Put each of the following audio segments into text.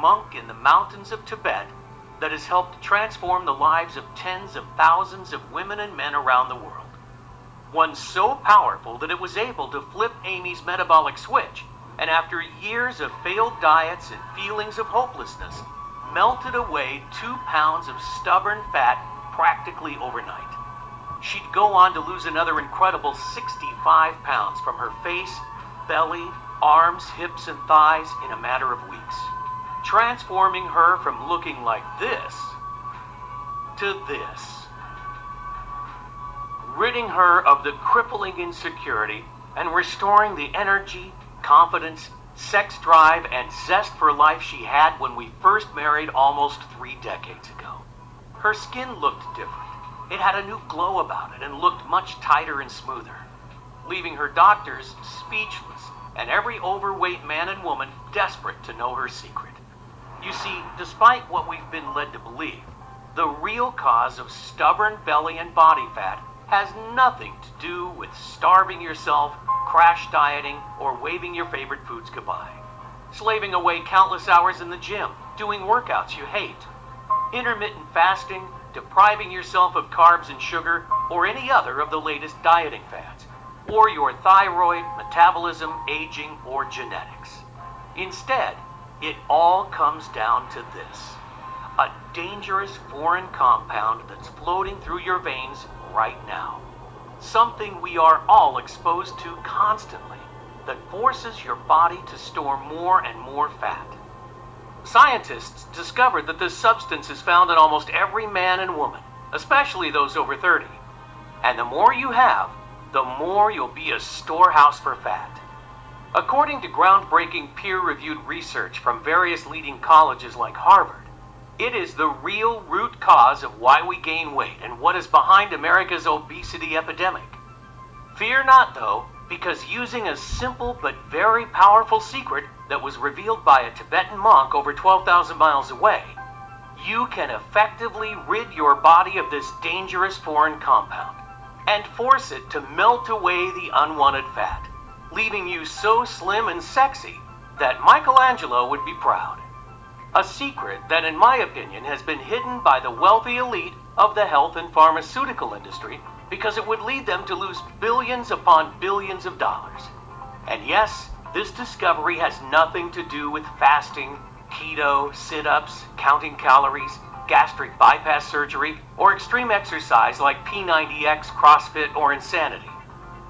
monk in the mountains of Tibet that has helped transform the lives of tens of thousands of women and men around the world. One so powerful that it was able to flip Amy's metabolic switch, and after years of failed diets and feelings of hopelessness, melted away 2 pounds of stubborn fat practically overnight. She'd go on to lose another incredible 65 pounds from her face, belly, arms, hips, and thighs in a matter of weeks, transforming her from looking like this to this, ridding her of the crippling insecurity and restoring the energy, confidence, sex drive, and zest for life she had when we first married almost 3 decades ago. Her skin looked different. It had a new glow about it and looked much tighter and smoother, leaving her doctors speechless and every overweight man and woman desperate to know her secret. You see, despite what we've been led to believe, the real cause of stubborn belly and body fat has nothing to do with starving yourself, crash dieting, or waving your favorite foods goodbye, slaving away countless hours in the gym, doing workouts you hate, intermittent fasting, depriving yourself of carbs and sugar, or any other of the latest dieting fads, or your thyroid, metabolism, aging, or genetics. Instead, it all comes down to this: a dangerous foreign compound that's floating through your veins right now. Something we are all exposed to constantly that forces your body to store more and more fat. Scientists discovered that this substance is found in almost every man and woman, especially those over 30. And the more you have, the more you'll be a storehouse for fat. According to groundbreaking peer-reviewed research from various leading colleges like Harvard, it is the real root cause of why we gain weight and what is behind America's obesity epidemic. Fear not, though, because using a simple but very powerful secret that was revealed by a Tibetan monk over 12,000 miles away, you can effectively rid your body of this dangerous foreign compound and force it to melt away the unwanted fat, leaving you so slim and sexy that Michelangelo would be proud. A secret that, in my opinion, has been hidden by the wealthy elite of the health and pharmaceutical industry because it would lead them to lose billions upon billions of dollars. And yes, this discovery has nothing to do with fasting, keto, sit-ups, counting calories, gastric bypass surgery, or extreme exercise like P90X, CrossFit, or insanity.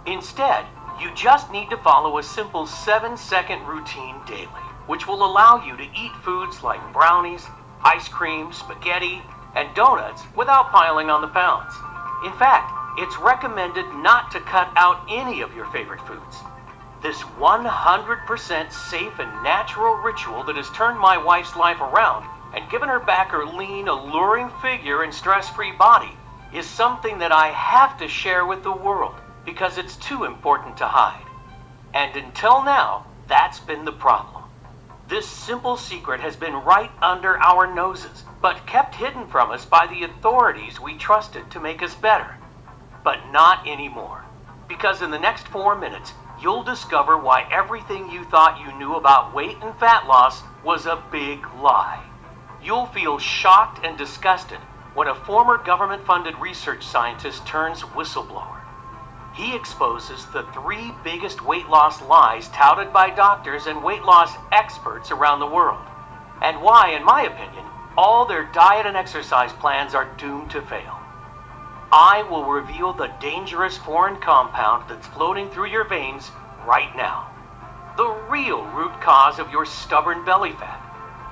Instead, you just need to follow a simple 7-second routine daily, which will allow you to eat foods like brownies, ice cream, spaghetti, and donuts without piling on the pounds. In fact, it's recommended not to cut out any of your favorite foods. This 100% safe and natural ritual that has turned my wife's life around and given her back her lean, alluring figure and stress-free body is something that I have to share with the world because it's too important to hide. And until now, that's been the problem. This simple secret has been right under our noses, but kept hidden from us by the authorities we trusted to make us better. But not anymore, because in the next 4 minutes, you'll discover why everything you thought you knew about weight and fat loss was a big lie. You'll feel shocked and disgusted when a former government-funded research scientist turns whistleblower. He exposes the 3 biggest weight loss lies touted by doctors and weight loss experts around the world, and why, in my opinion, all their diet and exercise plans are doomed to fail. I will reveal the dangerous foreign compound that's floating through your veins right now, the real root cause of your stubborn belly fat,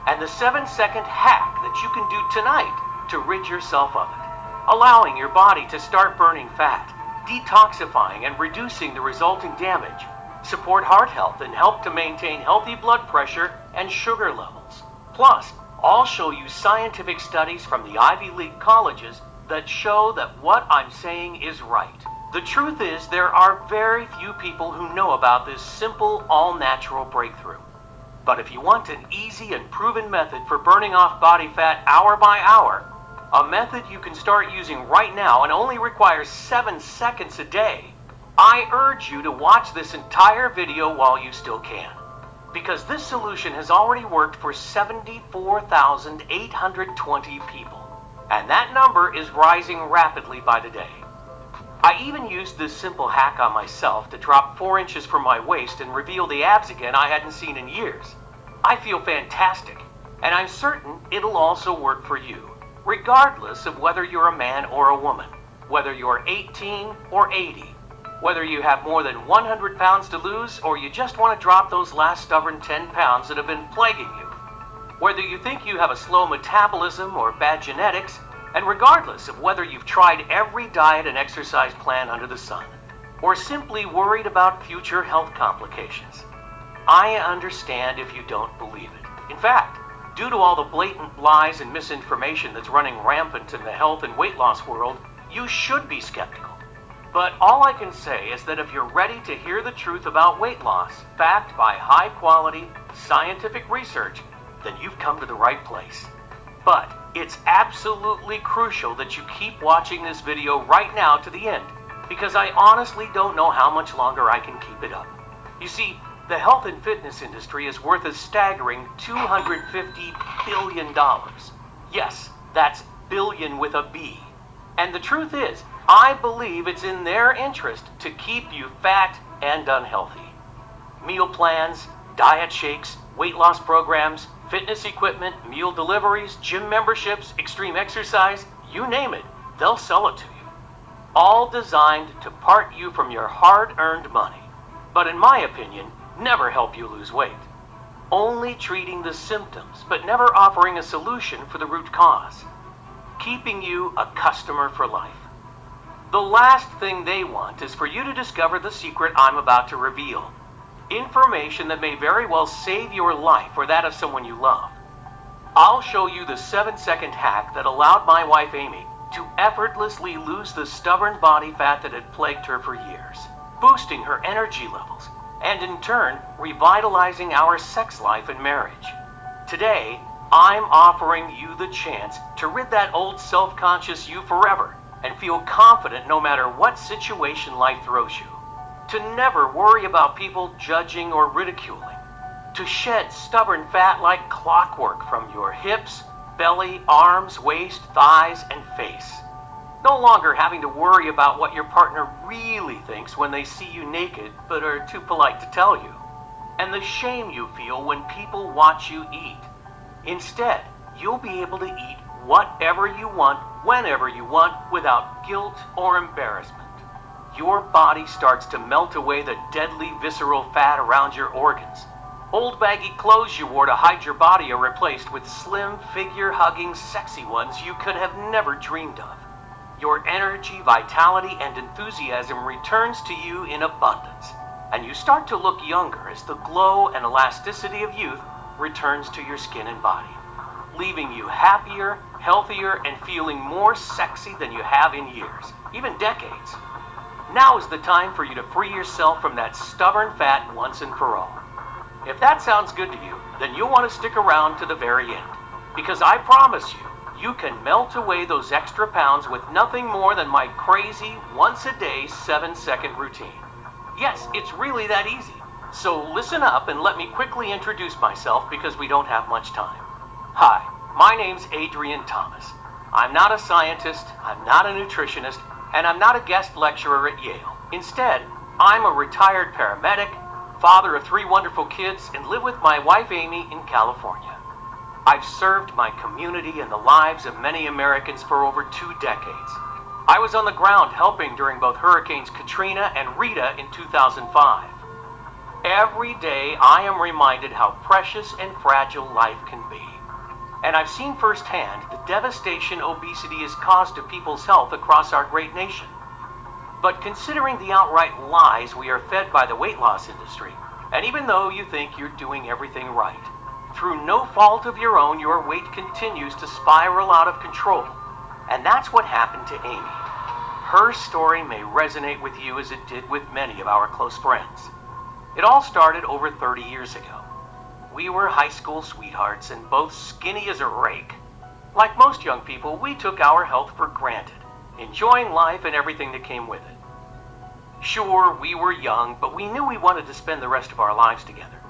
and the 7-second hack that you can do tonight to rid yourself of it, allowing your body to start burning fat, detoxifying and reducing the resulting damage, support heart health, and help to maintain healthy blood pressure and sugar levels. Plus, I'll show you scientific studies from the Ivy League colleges that show that what I'm saying is right. The truth is, there are very few people who know about this simple, all-natural breakthrough. But if you want an easy and proven method for burning off body fat hour by hour, a method you can start using right now and only requires 7 seconds a day, I urge you to watch this entire video while you still can. Because this solution has already worked for 74,820 people. And that number is rising rapidly by the day. I even used this simple hack on myself to drop 4 inches from my waist and reveal the abs again I hadn't seen in years. I feel fantastic, and I'm certain it'll also work for you, regardless of whether you're a man or a woman, whether you're 18 or 80, whether you have more than 100 pounds to lose or you just want to drop those last stubborn 10 pounds that have been plaguing you, whether you think you have a slow metabolism or bad genetics, and regardless of whether you've tried every diet and exercise plan under the sun, or simply worried about future health complications. I understand if you don't believe it. In fact, due to all the blatant lies and misinformation that's running rampant in the health and weight loss world, you should be skeptical. But all I can say is that if you're ready to hear the truth about weight loss, backed by high-quality, scientific research, then you've come to the right place. But it's absolutely crucial that you keep watching this video right now to the end, because I honestly don't know how much longer I can keep it up. You see, the health and fitness industry is worth a staggering $250 billion. Yes, that's billion with a B. And the truth is, I believe it's in their interest to keep you fat and unhealthy. Meal plans, diet shakes, weight loss programs, fitness equipment, meal deliveries, gym memberships, extreme exercise, you name it, they'll sell it to you. All designed to part you from your hard-earned money. But in my opinion, never help you lose weight. Only treating the symptoms, but never offering a solution for the root cause. Keeping you a customer for life. The last thing they want is for you to discover the secret I'm about to reveal. Information that may very well save your life or that of someone you love. I'll show you the 7-second hack that allowed my wife Amy to effortlessly lose the stubborn body fat that had plagued her for years, boosting her energy levels, and in turn, revitalizing our sex life and marriage. Today, I'm offering you the chance to rid that old self-conscious you forever and feel confident no matter what situation life throws you. To never worry about people judging or ridiculing. To shed stubborn fat like clockwork from your hips, belly, arms, waist, thighs, and face. No longer having to worry about what your partner really thinks when they see you naked but are too polite to tell you. And the shame you feel when people watch you eat. Instead, you'll be able to eat whatever you want, whenever you want, without guilt or embarrassment. Your body starts to melt away the deadly visceral fat around your organs. Old baggy clothes you wore to hide your body are replaced with slim, figure-hugging, sexy ones you could have never dreamed of. Your energy, vitality, and enthusiasm returns to you in abundance, and you start to look younger as the glow and elasticity of youth returns to your skin and body, leaving you happier, healthier, and feeling more sexy than you have in years, even decades. Now is the time for you to free yourself from that stubborn fat once and for all. If that sounds good to you, then you'll want to stick around to the very end, because I promise you, you can melt away those extra pounds with nothing more than my crazy, once-a-day, 7-second routine. Yes, it's really that easy. So listen up and let me quickly introduce myself because we don't have much time. Hi, my name's Adrian Thomas. I'm not a scientist, I'm not a nutritionist, and I'm not a guest lecturer at Yale. Instead, I'm a retired paramedic, father of 3 wonderful kids, and live with my wife Amy in California. I've served my community and the lives of many Americans for over 2 decades. I was on the ground helping during both Hurricanes Katrina and Rita in 2005. Every day I am reminded how precious and fragile life can be. And I've seen firsthand the devastation obesity has caused to people's health across our great nation. But considering the outright lies we are fed by the weight loss industry, and even though you think you're doing everything right, through no fault of your own, your weight continues to spiral out of control. And that's what happened to Amy. Her story may resonate with you as it did with many of our close friends. It all started over 30 years ago. We were high school sweethearts and both skinny as a rake. Like most young people, we took our health for granted, enjoying life and everything that came with it. Sure, we were young, but we knew we wanted to spend the rest of our lives together.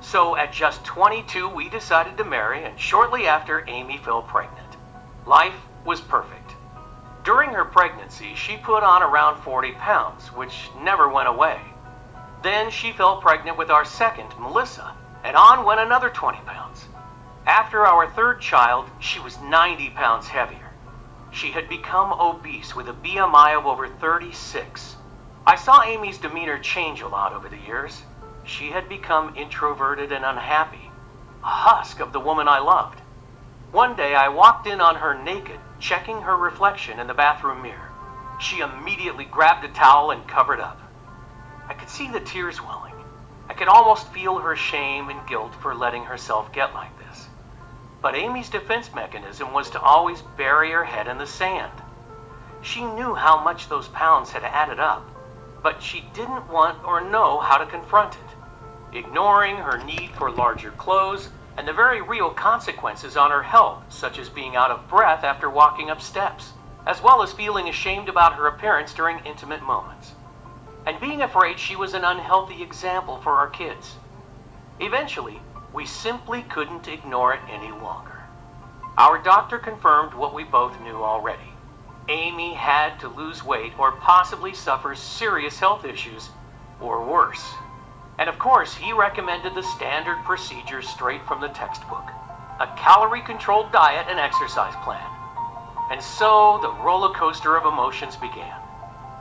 So at just 22, we decided to marry, and shortly after, Amy fell pregnant. Life was perfect. During her pregnancy, she put on around 40 pounds, which never went away. Then she fell pregnant with our second, Melissa, and on went another 20 pounds. After our third child, she was 90 pounds heavier. She had become obese with a BMI of over 36. I saw Amy's demeanor change a lot over the years. She had become introverted and unhappy, a husk of the woman I loved. One day I walked in on her naked, checking her reflection in the bathroom mirror. She immediately grabbed a towel and covered up. I could see the tears welling. I could almost feel her shame and guilt for letting herself get like this. But Amy's defense mechanism was to always bury her head in the sand. She knew how much those pounds had added up, but she didn't want or know how to confront it, ignoring her need for larger clothes and the very real consequences on her health, such as being out of breath after walking up steps, as well as feeling ashamed about her appearance during intimate moments, and being afraid she was an unhealthy example for our kids. Eventually, we simply couldn't ignore it any longer. Our doctor confirmed what we both knew already. Amy had to lose weight or possibly suffer serious health issues, or worse. And of course, he recommended the standard procedure straight from the textbook: a calorie-controlled diet and exercise plan. And so the roller coaster of emotions began.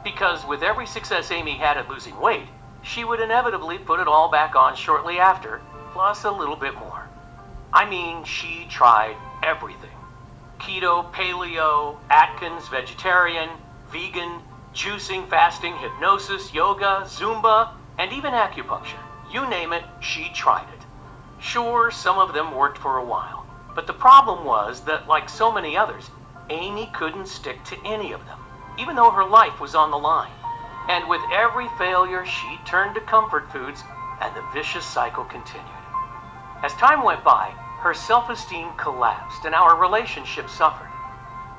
Because with every success Amy had at losing weight, she would inevitably put it all back on shortly after, plus a little bit more. I mean, she tried everything. Keto, paleo, Atkins, vegetarian, vegan, juicing, fasting, hypnosis, yoga, Zumba, and even acupuncture. You name it, she tried it. Sure, some of them worked for a while, but the problem was that, like so many others, Amy couldn't stick to any of them, even though her life was on the line. And with every failure, she turned to comfort foods, and the vicious cycle continued. As time went by, her self-esteem collapsed and our relationship suffered.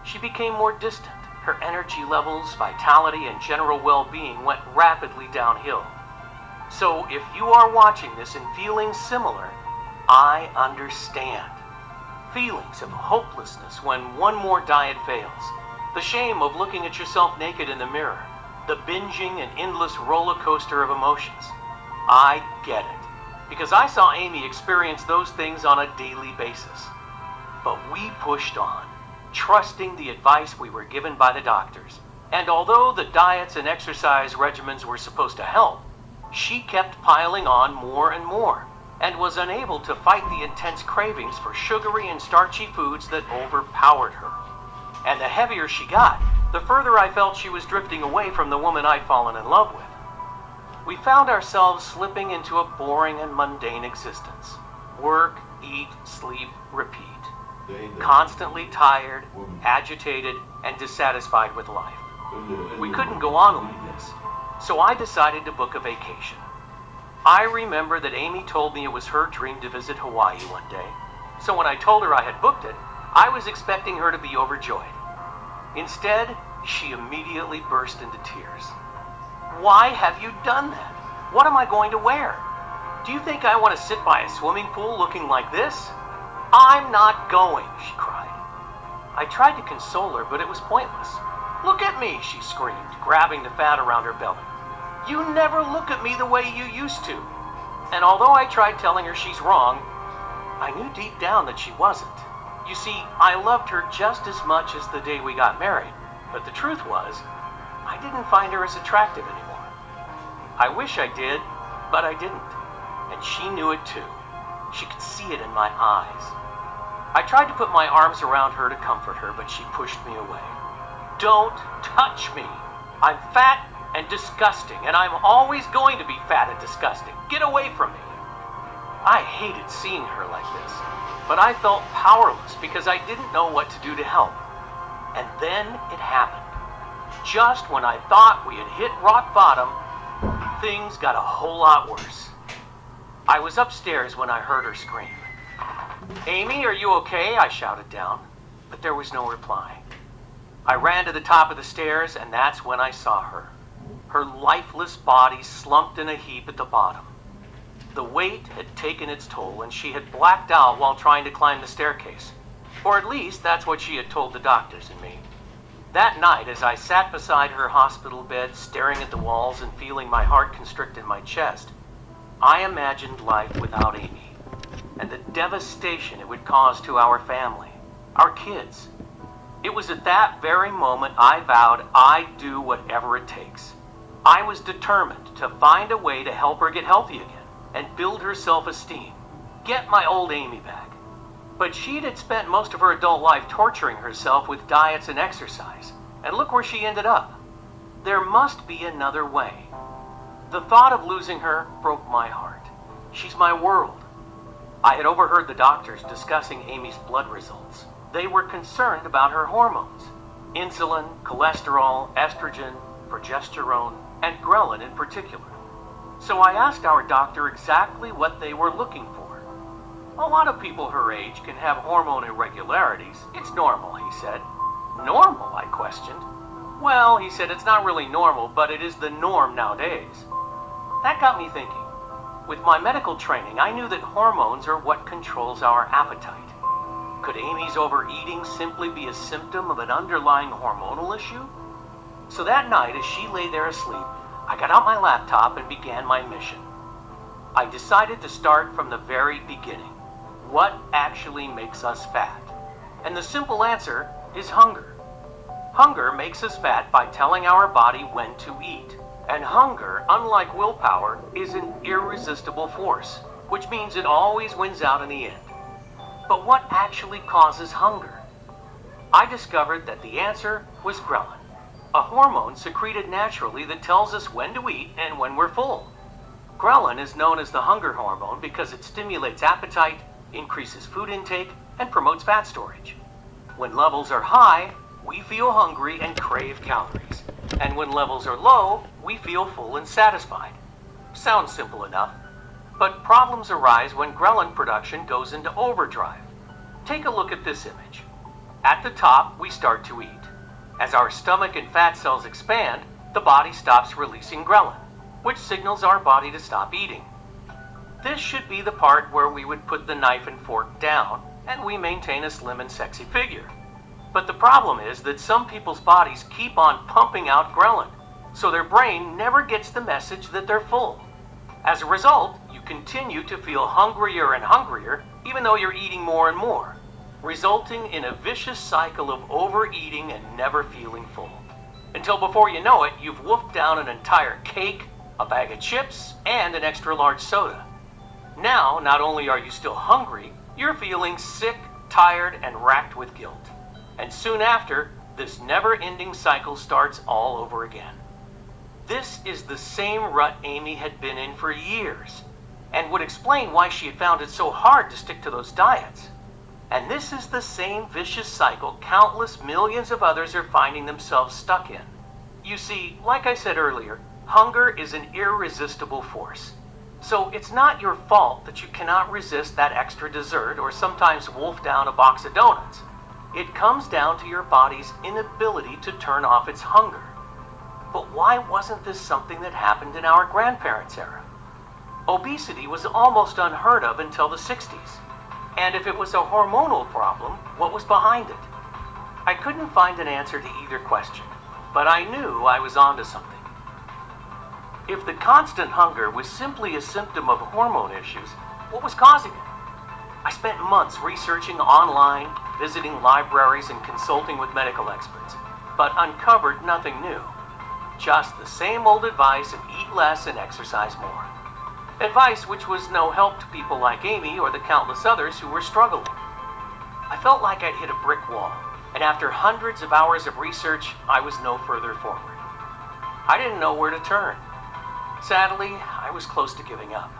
She became more distant. Her energy levels, vitality, and general well-being went rapidly downhill. So if you are watching this and feeling similar, I understand. Feelings of hopelessness when one more diet fails, the shame of looking at yourself naked in the mirror, the binging and endless roller coaster of emotions. I get it, because I saw Amy experience those things on a daily basis. But we pushed on, trusting the advice we were given by the doctors. And although the diets and exercise regimens were supposed to help, she kept piling on more and more, and was unable to fight the intense cravings for sugary and starchy foods that overpowered her. And the heavier she got, the further I felt she was drifting away from the woman I'd fallen in love with. We found ourselves slipping into a boring and mundane existence. Work, eat, sleep, repeat. Constantly tired, agitated, and dissatisfied with life. We couldn't go on like this, so I decided to book a vacation. I remember that Amy told me it was her dream to visit Hawaii one day, so when I told her I had booked it, I was expecting her to be overjoyed. Instead, she immediately burst into tears. Why have you done that? What am I going to wear? Do you think I want to sit by a swimming pool looking like this? I'm not going, she cried. I tried to console her, but it was pointless. Look at me, she screamed, grabbing the fat around her belly. You never look at me the way you used to. And although I tried telling her she's wrong, I knew deep down that she wasn't. You see, I loved her just as much as the day we got married, but the truth was, I didn't find her as attractive anymore. I wish I did, but I didn't. And she knew it too. She could see it in my eyes. I tried to put my arms around her to comfort her, but she pushed me away. Don't touch me. I'm fat and disgusting, and I'm always going to be fat and disgusting. Get away from me. I hated seeing her like this, but I felt powerless because I didn't know what to do to help. And then it happened. Just when I thought we had hit rock bottom, things got a whole lot worse. I was upstairs when I heard her scream. Amy, are you okay? I shouted down, but there was no reply. I ran to the top of the stairs, and that's when I saw her. Her lifeless body slumped in a heap at the bottom. The weight had taken its toll and she had blacked out while trying to climb the staircase. Or at least that's what she had told the doctors and me. That night, as I sat beside her hospital bed, staring at the walls and feeling my heart constrict in my chest, I imagined life without Amy, and the devastation it would cause to our family, our kids. It was at that very moment I vowed I'd do whatever it takes. I was determined to find a way to help her get healthy again and build her self-esteem, get my old Amy back. But she'd had spent most of her adult life torturing herself with diets and exercise, and look where she ended up. There must be another way. The thought of losing her broke my heart. She's my world. I had overheard the doctors discussing Amy's blood results. They were concerned about her hormones: insulin, cholesterol, estrogen, progesterone, and ghrelin in particular. So I asked our doctor exactly what they were looking for. A lot of people her age can have hormone irregularities. It's normal, he said. Normal? I questioned. Well, he said, it's not really normal, but it is the norm nowadays. That got me thinking. With my medical training, I knew that hormones are what controls our appetite. Could Amy's overeating simply be a symptom of an underlying hormonal issue? So that night, as she lay there asleep, I got out my laptop and began my mission. I decided to start from the very beginning. What actually makes us fat? And the simple answer is hunger. Hunger makes us fat by telling our body when to eat. And hunger, unlike willpower, is an irresistible force, which means it always wins out in the end. But what actually causes hunger? I discovered that the answer was ghrelin, a hormone secreted naturally that tells us when to eat and when we're full. Ghrelin is known as the hunger hormone because it stimulates appetite, increases food intake, and promotes fat storage. When levels are high, we feel hungry and crave calories. And when levels are low, we feel full and satisfied. Sounds simple enough. But problems arise when ghrelin production goes into overdrive. Take a look at this image. At the top, we start to eat. As our stomach and fat cells expand, the body stops releasing ghrelin, which signals our body to stop eating. This should be the part where we would put the knife and fork down, and we maintain a slim and sexy figure. But the problem is that some people's bodies keep on pumping out ghrelin, so their brain never gets the message that they're full. As a result, you continue to feel hungrier and hungrier, even though you're eating more and more, resulting in a vicious cycle of overeating and never feeling full. Until before you know it, you've wolfed down an entire cake, a bag of chips, and an extra large soda. Now, not only are you still hungry, you're feeling sick, tired, and racked with guilt. And soon after, this never-ending cycle starts all over again. This is the same rut Amy had been in for years, and would explain why she had found it so hard to stick to those diets. And this is the same vicious cycle countless millions of others are finding themselves stuck in. You see, like I said earlier, hunger is an irresistible force. So it's not your fault that you cannot resist that extra dessert or sometimes wolf down a box of donuts. It comes down to your body's inability to turn off its hunger. But why wasn't this something that happened in our grandparents' era? Obesity was almost unheard of until the 60s. And if it was a hormonal problem, what was behind it? I couldn't find an answer to either question, but I knew I was onto something. If the constant hunger was simply a symptom of hormone issues, what was causing it? I spent months researching online, visiting libraries, and consulting with medical experts, but uncovered nothing new. Just the same old advice of eat less and exercise more. Advice which was no help to people like Amy or the countless others who were struggling. I felt like I'd hit a brick wall, and after hundreds of hours of research, I was no further forward. I didn't know where to turn. Sadly, I was close to giving up.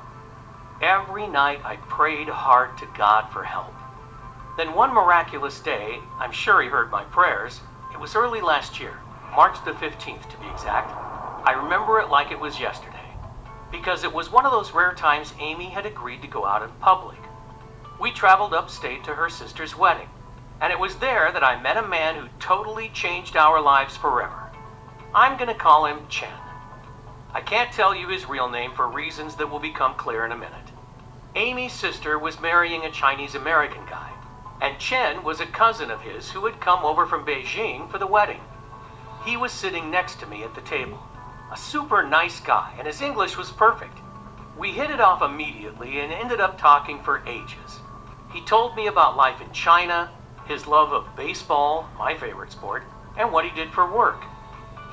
Every night I prayed hard to God for help. Then one miraculous day, I'm sure he heard my prayers. It was early last year, March the 15th to be exact. I remember it like it was yesterday, because it was one of those rare times Amy had agreed to go out in public. We traveled upstate to her sister's wedding, and it was there that I met a man who totally changed our lives forever. I'm gonna call him Chen. I can't tell you his real name for reasons that will become clear in a minute. Amy's sister was marrying a Chinese-American guy, and Chen was a cousin of his who had come over from Beijing for the wedding. He was sitting next to me at the table. A super nice guy, and his English was perfect. We hit it off immediately and ended up talking for ages. He told me about life in China, his love of baseball, my favorite sport, and what he did for work.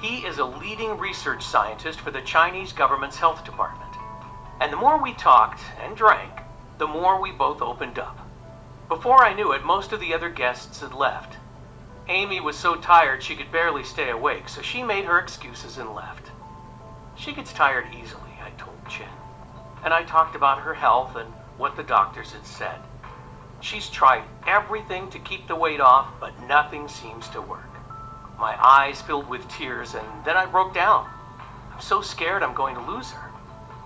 He is a leading research scientist for the Chinese government's health department. And the more we talked and drank, the more we both opened up. Before I knew it, most of the other guests had left. Amy was so tired she could barely stay awake, so she made her excuses and left. She gets tired easily, I told Chen. And I talked about her health and what the doctors had said. She's tried everything to keep the weight off, but nothing seems to work. My eyes filled with tears, and then I broke down. I'm so scared I'm going to lose her.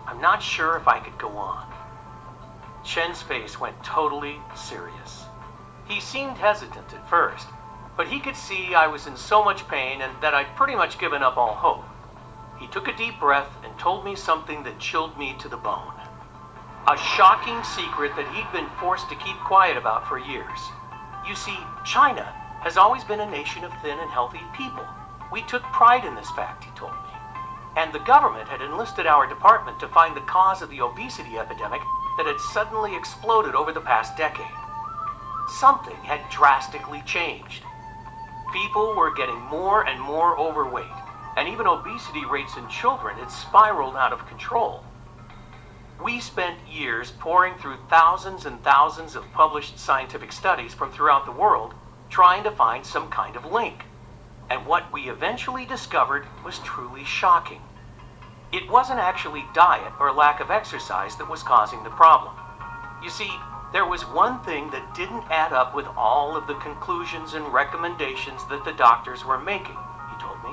I'm not sure if I could go on. Chen's face went totally serious. He seemed hesitant at first, but he could see I was in so much pain and that I'd pretty much given up all hope. He took a deep breath and told me something that chilled me to the bone. A shocking secret that he'd been forced to keep quiet about for years. You see, China has always been a nation of thin and healthy people. We took pride in this fact, he told me. And the government had enlisted our department to find the cause of the obesity epidemic that had suddenly exploded over the past decade. Something had drastically changed. People were getting more and more overweight, and even obesity rates in children had spiraled out of control. We spent years poring through thousands and thousands of published scientific studies from throughout the world, trying to find some kind of link. And what we eventually discovered was truly shocking. It wasn't actually diet or lack of exercise that was causing the problem. You see, there was one thing that didn't add up with all of the conclusions and recommendations that the doctors were making, he told me.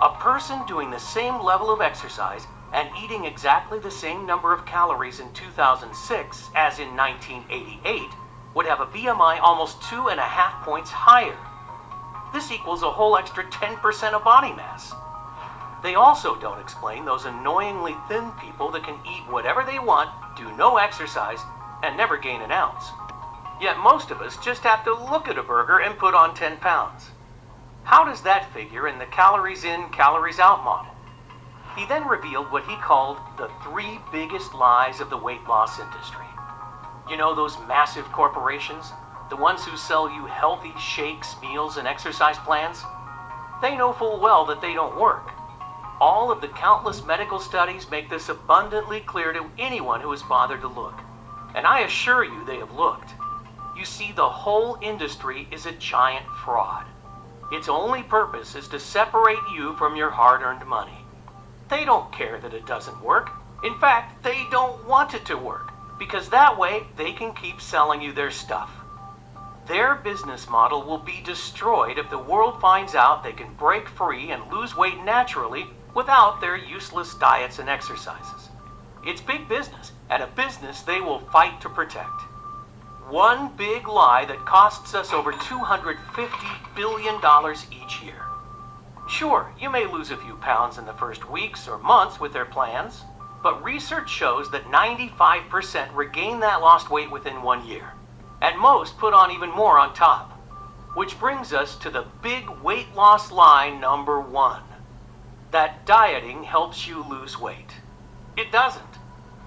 A person doing the same level of exercise and eating exactly the same number of calories in 2006 as in 1988 would have a BMI almost 2.5 points higher. This equals a whole extra 10% of body mass. They also don't explain those annoyingly thin people that can eat whatever they want, do no exercise, and never gain an ounce. Yet most of us just have to look at a burger and put on 10 pounds. How does that figure in the calories in, calories out model? He then revealed what he called the 3 biggest lies of the weight loss industry. You know those massive corporations? The ones who sell you healthy shakes, meals, and exercise plans? They know full well that they don't work. All of the countless medical studies make this abundantly clear to anyone who has bothered to look. And I assure you they have looked. You see, the whole industry is a giant fraud. Its only purpose is to separate you from your hard-earned money. They don't care that it doesn't work. In fact, they don't want it to work, because that way they can keep selling you their stuff. Their business model will be destroyed if the world finds out they can break free and lose weight naturally without their useless diets and exercises. It's big business, and a business they will fight to protect. One big lie that costs us over $250 billion each year. Sure, you may lose a few pounds in the first weeks or months with their plans, but research shows that 95% regain that lost weight within 1 year, and most put on even more on top. Which brings us to the big weight loss lie number 1. That dieting helps you lose weight. It doesn't.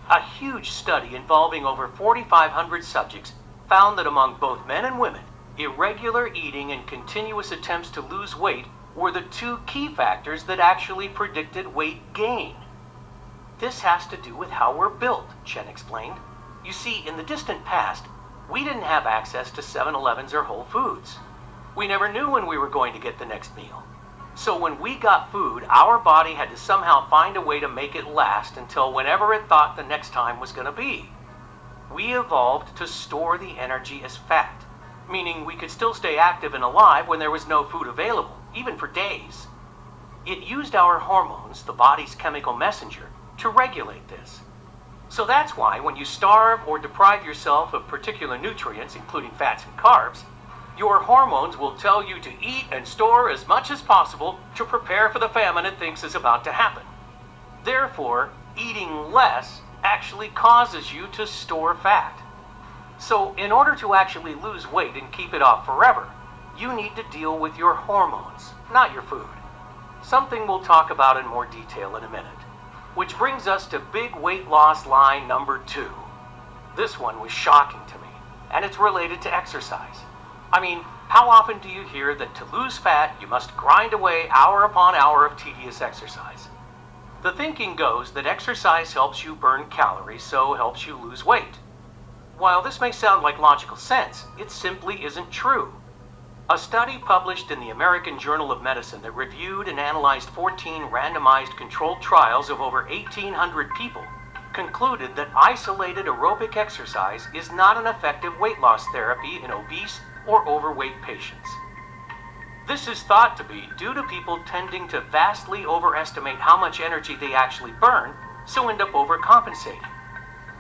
A huge study involving over 4,500 subjects found that among both men and women, irregular eating and continuous attempts to lose weight were the 2 key factors that actually predicted weight gain. This has to do with how we're built, Chen explained. You see, in the distant past, we didn't have access to 7-Elevens or Whole Foods. We never knew when we were going to get the next meal. So when we got food, our body had to somehow find a way to make it last until whenever it thought the next time was going to be. We evolved to store the energy as fat, meaning we could still stay active and alive when there was no food available, even for days. It used our hormones, the body's chemical messenger, to regulate this. So that's why when you starve or deprive yourself of particular nutrients, including fats and carbs, your hormones will tell you to eat and store as much as possible to prepare for the famine it thinks is about to happen. Therefore, eating less actually causes you to store fat. So in order to actually lose weight and keep it off forever, you need to deal with your hormones, not your food. Something we'll talk about in more detail in a minute. Which brings us to big weight loss lie number 2. This one was shocking to me, and it's related to exercise. I mean, how often do you hear that to lose fat, you must grind away hour upon hour of tedious exercise? The thinking goes that exercise helps you burn calories, so helps you lose weight. While this may sound like logical sense, it simply isn't true. A study published in the American Journal of Medicine that reviewed and analyzed 14 randomized controlled trials of over 1,800 people concluded that isolated aerobic exercise is not an effective weight loss therapy in obese or overweight patients. This is thought to be due to people tending to vastly overestimate how much energy they actually burn, so end up overcompensating.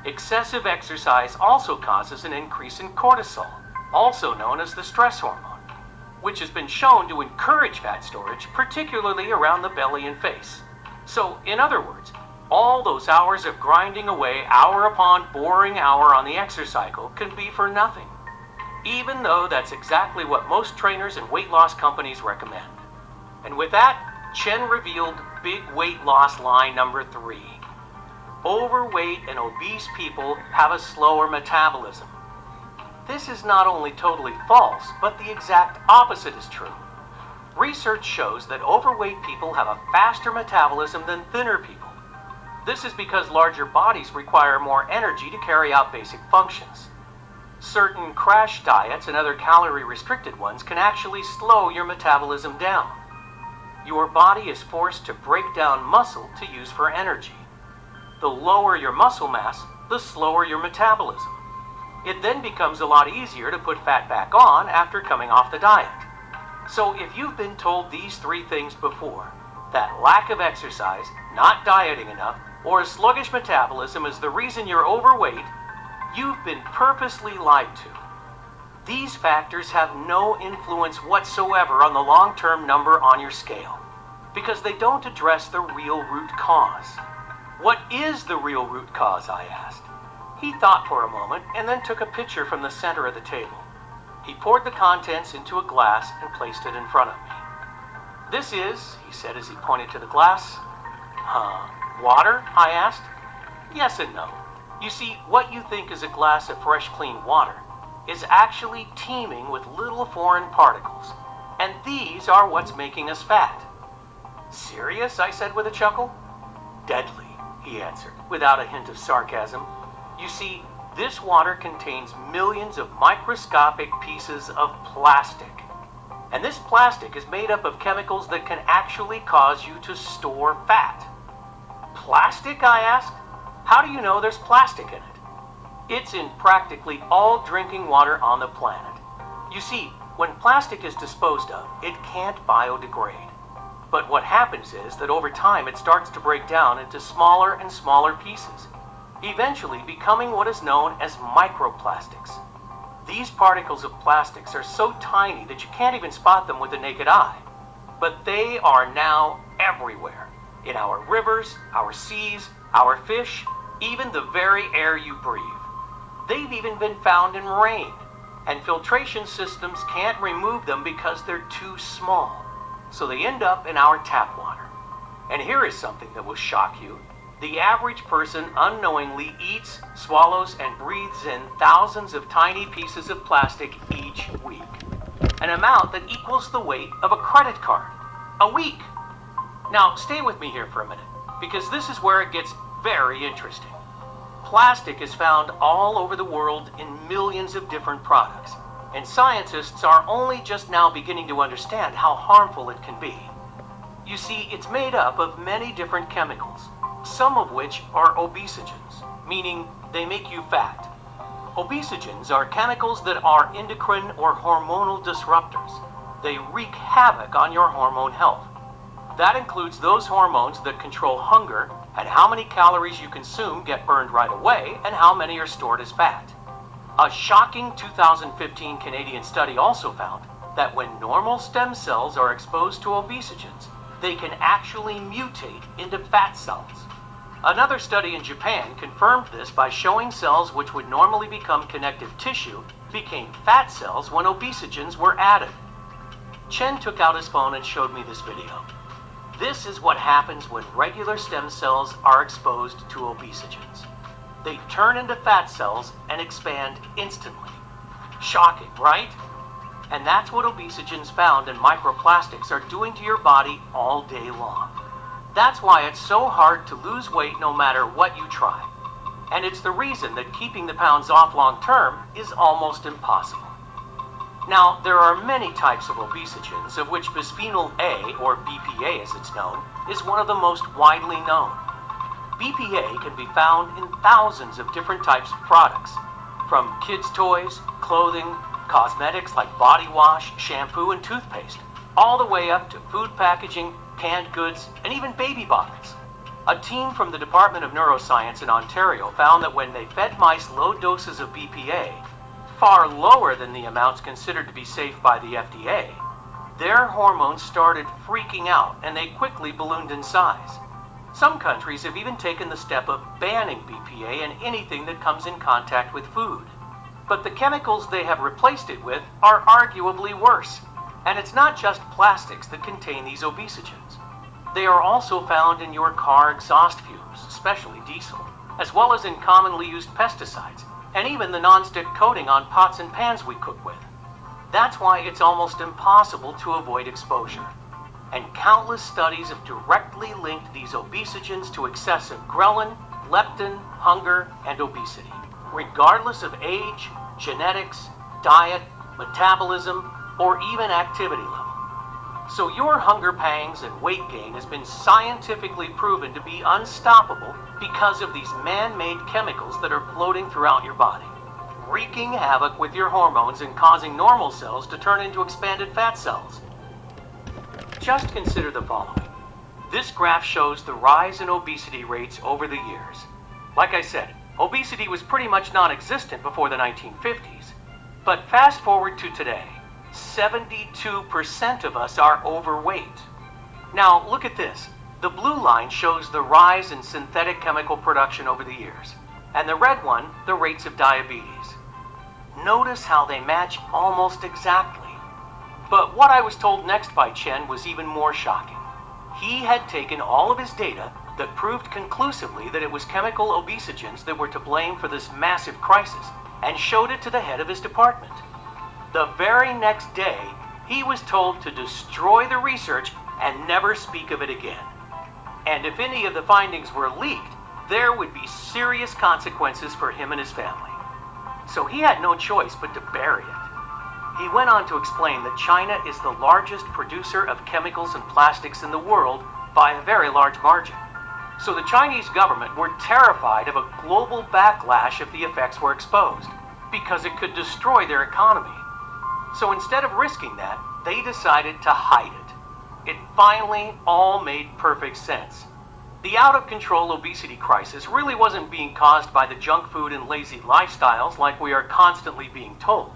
Excessive exercise also causes an increase in cortisol, also known as the stress hormone, which has been shown to encourage fat storage, particularly around the belly and face. So, in other words, all those hours of grinding away hour upon boring hour on the exercise cycle can be for nothing, even though that's exactly what most trainers and weight loss companies recommend. And with that, Chen revealed big weight loss lie number 3. Overweight and obese people have a slower metabolism. This is not only totally false, but the exact opposite is true. Research shows that overweight people have a faster metabolism than thinner people. This is because larger bodies require more energy to carry out basic functions. Certain crash diets and other calorie-restricted ones can actually slow your metabolism down. Your body is forced to break down muscle to use for energy. The lower your muscle mass, the slower your metabolism. It then becomes a lot easier to put fat back on after coming off the diet. So if you've been told these 3 things before, that lack of exercise, not dieting enough, or a sluggish metabolism is the reason you're overweight, you've been purposely lied to. These factors have no influence whatsoever on the long-term number on your scale, because they don't address the real root cause. What is the real root cause, I asked. He thought for a moment and then took a picture from the center of the table. He poured the contents into a glass and placed it in front of me. This is, he said as he pointed to the glass. Water? I asked. Yes and no. You see, what you think is a glass of fresh, clean water is actually teeming with little foreign particles, and these are what's making us fat. Serious? I said with a chuckle. Deadly, he answered, without a hint of sarcasm. You see, this water contains millions of microscopic pieces of plastic. And this plastic is made up of chemicals that can actually cause you to store fat. Plastic? I asked. How do you know there's plastic in it? It's in practically all drinking water on the planet. You see, when plastic is disposed of, it can't biodegrade. But what happens is that over time it starts to break down into smaller and smaller pieces, eventually becoming what is known as microplastics. These particles of plastics are so tiny that you can't even spot them with the naked eye. But they are now everywhere. In our rivers, our seas, our fish, even the very air you breathe. They've even been found in rain, and filtration systems can't remove them because they're too small. So they end up in our tap water. And here is something that will shock you. The average person unknowingly eats, swallows, and breathes in thousands of tiny pieces of plastic each week. An amount that equals the weight of a credit card. A week! Now, stay with me here for a minute, because this is where it gets very interesting. Plastic is found all over the world in millions of different products, and scientists are only just now beginning to understand how harmful it can be. You see, it's made up of many different chemicals, some of which are obesogens, meaning they make you fat. Obesogens are chemicals that are endocrine or hormonal disruptors. They wreak havoc on your hormone health. That includes those hormones that control hunger and how many calories you consume get burned right away and how many are stored as fat. A shocking 2015 Canadian study also found that when normal stem cells are exposed to obesogens, they can actually mutate into fat cells. Another study in Japan confirmed this by showing cells which would normally become connective tissue became fat cells when obesogens were added. Chen took out his phone and showed me this video. This is what happens when regular stem cells are exposed to obesogens. They turn into fat cells and expand instantly. Shocking, right? And that's what obesogens found in microplastics are doing to your body all day long. That's why it's so hard to lose weight no matter what you try. And it's the reason that keeping the pounds off long term is almost impossible. Now, there are many types of obesogens, of which bisphenol A, or BPA as it's known, is one of the most widely known. BPA can be found in thousands of different types of products, from kids' toys, clothing, cosmetics like body wash, shampoo, and toothpaste, all the way up to food packaging, canned goods, and even baby bottles. A team from the Department of Neuroscience in Ontario found that when they fed mice low doses of BPA, far lower than the amounts considered to be safe by the FDA, their hormones started freaking out and they quickly ballooned in size. Some countries have even taken the step of banning BPA in anything that comes in contact with food. But the chemicals they have replaced it with are arguably worse. And it's not just plastics that contain these obesogens. They are also found in your car exhaust fumes, especially diesel, as well as in commonly used pesticides, and even the non-stick coating on pots and pans we cook with. That's why it's almost impossible to avoid exposure. And countless studies have directly linked these obesogens to excessive ghrelin, leptin, hunger, and obesity, regardless of age, genetics, diet, metabolism, or even activity level. So your hunger pangs and weight gain has been scientifically proven to be unstoppable because of these man-made chemicals that are floating throughout your body, wreaking havoc with your hormones and causing normal cells to turn into expanded fat cells. Just consider the following. This graph shows the rise in obesity rates over the years. Like I said, obesity was pretty much non-existent before the 1950s. But fast forward to today, 72% of us are overweight. Now, look at this. The blue line shows the rise in synthetic chemical production over the years, and the red one, the rates of diabetes. Notice how they match almost exactly. But what I was told next by Chen was even more shocking. He had taken all of his data that proved conclusively that it was chemical obesogens that were to blame for this massive crisis, and showed it to the head of his department. The very next day, he was told to destroy the research and never speak of it again. And if any of the findings were leaked, there would be serious consequences for him and his family. So he had no choice but to bury it. He went on to explain that China is the largest producer of chemicals and plastics in the world by a very large margin. So the Chinese government were terrified of a global backlash if the effects were exposed, because it could destroy their economy. So instead of risking that, they decided to hide it. It finally all made perfect sense. The out-of-control obesity crisis really wasn't being caused by the junk food and lazy lifestyles like we are constantly being told.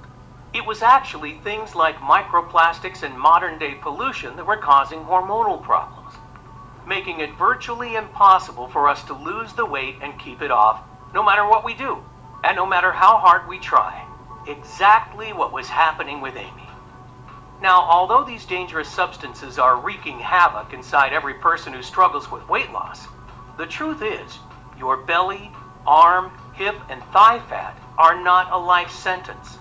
It was actually things like microplastics and modern-day pollution that were causing hormonal problems, making it virtually impossible for us to lose the weight and keep it off, no matter what we do, and no matter how hard we try. Exactly what was happening with Amy. Now, although these dangerous substances are wreaking havoc inside every person who struggles with weight loss, the truth is, your belly, arm, hip, and thigh fat are not a life sentence.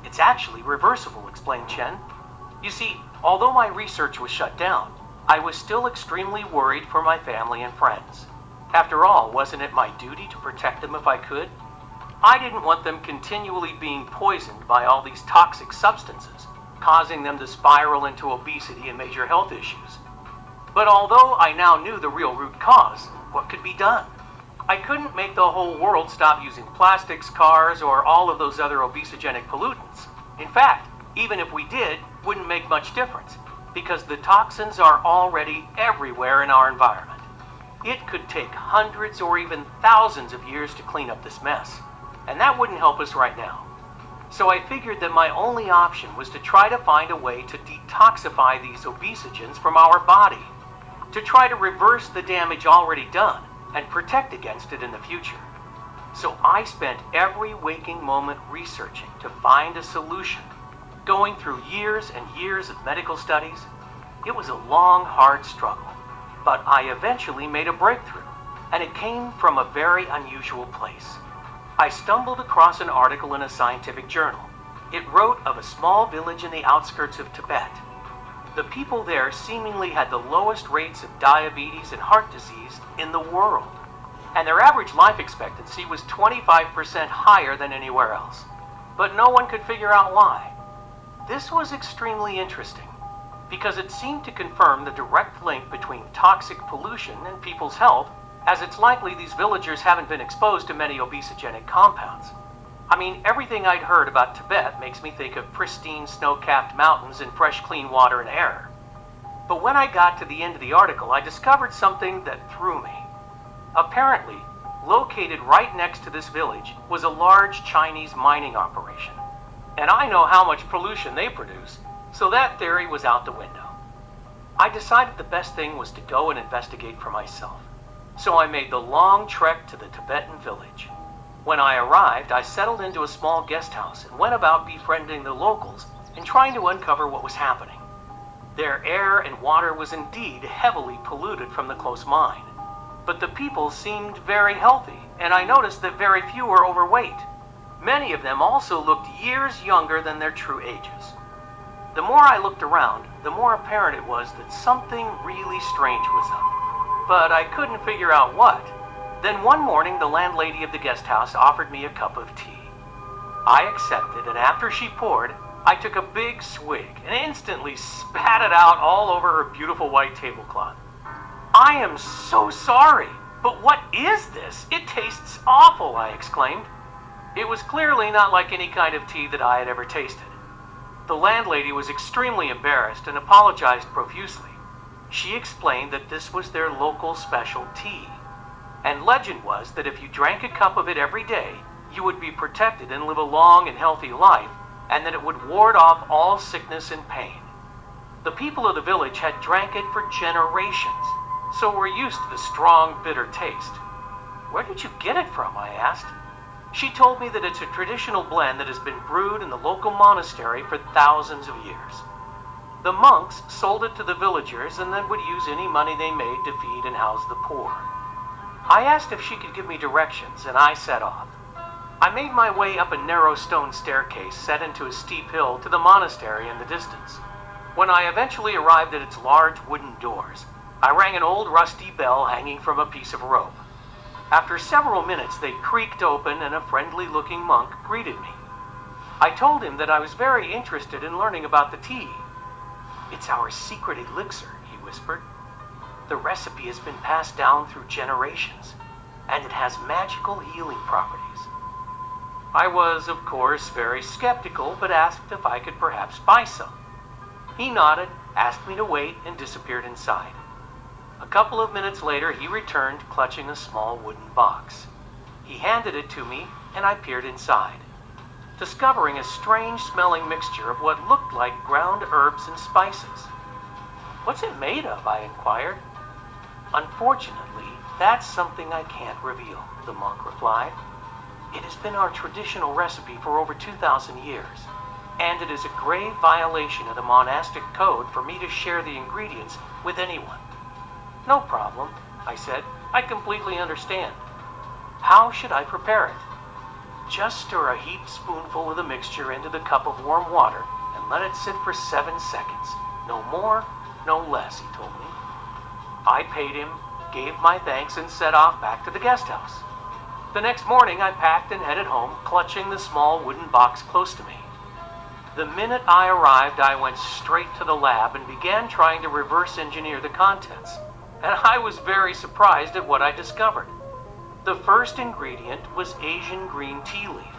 It's actually reversible, explained Chen. You see, although my research was shut down, I was still extremely worried for my family and friends. After all, wasn't it my duty to protect them if I could? I didn't want them continually being poisoned by all these toxic substances, causing them to spiral into obesity and major health issues. But although I now knew the real root cause, what could be done? I couldn't make the whole world stop using plastics, cars, or all of those other obesogenic pollutants. In fact, even if we did, wouldn't make much difference, because the toxins are already everywhere in our environment. It could take hundreds or even thousands of years to clean up this mess, and that wouldn't help us right now. So I figured that my only option was to try to find a way to detoxify these obesogens from our body, to try to reverse the damage already done, and protect against it in the future. So I spent every waking moment researching to find a solution, going through years and years of medical studies. It was a long, hard struggle, but I eventually made a breakthrough, and it came from a very unusual place. I stumbled across an article in a scientific journal. It wrote of a small village in the outskirts of Tibet. The people there seemingly had the lowest rates of diabetes and heart disease in the world, and their average life expectancy was 25% higher than anywhere else. But no one could figure out why. This was extremely interesting, because it seemed to confirm the direct link between toxic pollution and people's health, as it's likely these villagers haven't been exposed to many obesogenic compounds. I mean, everything I'd heard about Tibet makes me think of pristine snow-capped mountains and fresh, clean water and air. But when I got to the end of the article, I discovered something that threw me. Apparently, located right next to this village was a large Chinese mining operation. And I know how much pollution they produce, so that theory was out the window. I decided the best thing was to go and investigate for myself. So I made the long trek to the Tibetan village. When I arrived, I settled into a small guest house and went about befriending the locals and trying to uncover what was happening. Their air and water was indeed heavily polluted from the close mine, but the people seemed very healthy, and I noticed that very few were overweight. Many of them also looked years younger than their true ages. The more I looked around, the more apparent it was that something really strange was up, but I couldn't figure out what. Then one morning, the landlady of the guest house offered me a cup of tea. I accepted, and after she poured, I took a big swig and instantly spat it out all over her beautiful white tablecloth. "I am so sorry, but what is this? It tastes awful," I exclaimed. It was clearly not like any kind of tea that I had ever tasted. The landlady was extremely embarrassed and apologized profusely. She explained that this was their local special tea, and legend was that if you drank a cup of it every day, you would be protected and live a long and healthy life, and that it would ward off all sickness and pain. The people of the village had drank it for generations, so were used to the strong, bitter taste. "Where did you get it from?" I asked. She told me that it's a traditional blend that has been brewed in the local monastery for thousands of years. The monks sold it to the villagers and then would use any money they made to feed and house the poor. I asked if she could give me directions, and I set off. I made my way up a narrow stone staircase set into a steep hill to the monastery in the distance. When I eventually arrived at its large wooden doors, I rang an old rusty bell hanging from a piece of rope. After several minutes, they creaked open and a friendly-looking monk greeted me. I told him that I was very interested in learning about the tea. "It's our secret elixir," he whispered. "The recipe has been passed down through generations, and it has magical healing properties." I was, of course, very skeptical, but asked if I could perhaps buy some. He nodded, asked me to wait, and disappeared inside. A couple of minutes later, he returned, clutching a small wooden box. He handed it to me, and I peered inside, discovering a strange-smelling mixture of what looked like ground herbs and spices. "What's it made of?" I inquired. "Unfortunately, that's something I can't reveal," the monk replied. "It has been our traditional recipe for over 2,000 years, and it is a grave violation of the monastic code for me to share the ingredients with anyone." "No problem," I said. "I completely understand. How should I prepare it?" "Just stir a heaped spoonful of the mixture into the cup of warm water and let it sit for 7 seconds. No more, no less," he told me. I paid him, gave my thanks, and set off back to the guest house. The next morning, I packed and headed home, clutching the small wooden box close to me. The minute I arrived, I went straight to the lab and began trying to reverse engineer the contents, and I was very surprised at what I discovered. The first ingredient was Asian green tea leaf.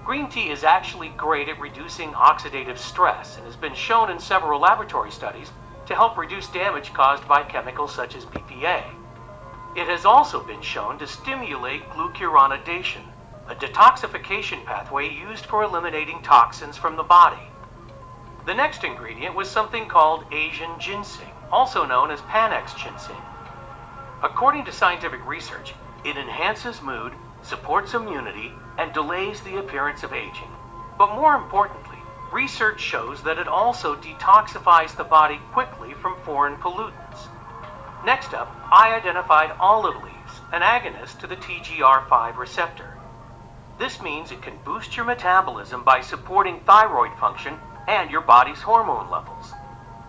Green tea is actually great at reducing oxidative stress and has been shown in several laboratory studies to help reduce damage caused by chemicals such as BPA. It has also been shown to stimulate glucuronidation, a detoxification pathway used for eliminating toxins from the body. The next ingredient was something called Asian ginseng, also known as Panax ginseng. According to scientific research, it enhances mood, supports immunity, and delays the appearance of aging. But more importantly, research shows that it also detoxifies the body quickly from foreign pollutants. Next up, I identified olive leaves, an agonist to the TGR5 receptor. This means it can boost your metabolism by supporting thyroid function and your body's hormone levels.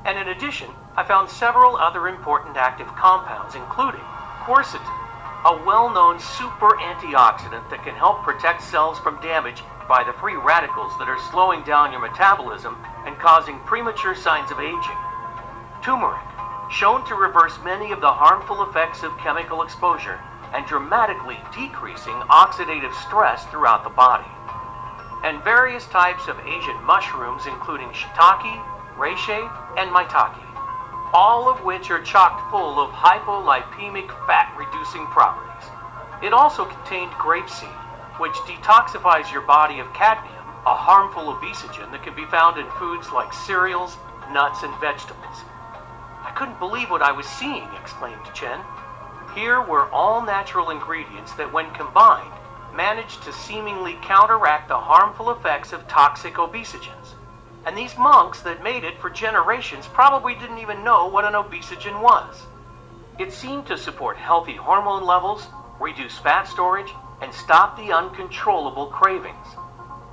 And in addition, I found several other important active compounds, including quercetin, a well-known super antioxidant that can help protect cells from damage by the free radicals that are slowing down your metabolism and causing premature signs of aging. Turmeric, shown to reverse many of the harmful effects of chemical exposure and dramatically decreasing oxidative stress throughout the body. And various types of Asian mushrooms, including shiitake, reishi, and maitake, all of which are chock full of hypolipemic fat-reducing properties. It also contained grapeseed, which detoxifies your body of cadmium, a harmful obesogen that can be found in foods like cereals, nuts, and vegetables. I couldn't believe what I was seeing, exclaimed Chen. Here were all natural ingredients that, when combined, managed to seemingly counteract the harmful effects of toxic obesogens. And these monks that made it for generations probably didn't even know what an obesogen was. It seemed to support healthy hormone levels, reduce fat storage, and stop the uncontrollable cravings,